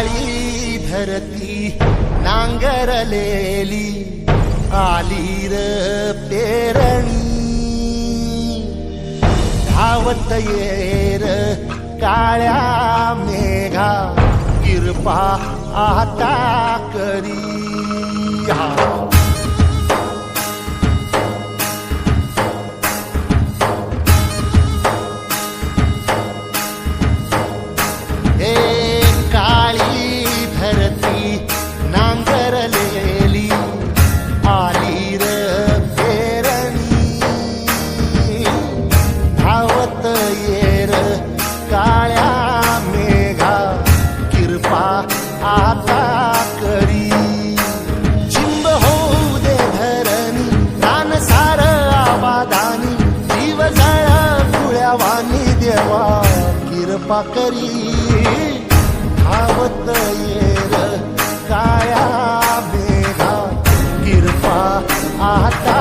काळी धरती नांगरलेली आली र पेरणी धावत येर काळ्या मेघा कृपा आता करी नांगरलेली आली र पेरणी धावत येर काळ्या मेघा कृपा आता करी चिंब होऊ दे धरणी रान सार आबादानी जीव जळ फुल्यावानी देवा कृपा करी धावत येर काळ्या मेघा कृपा आता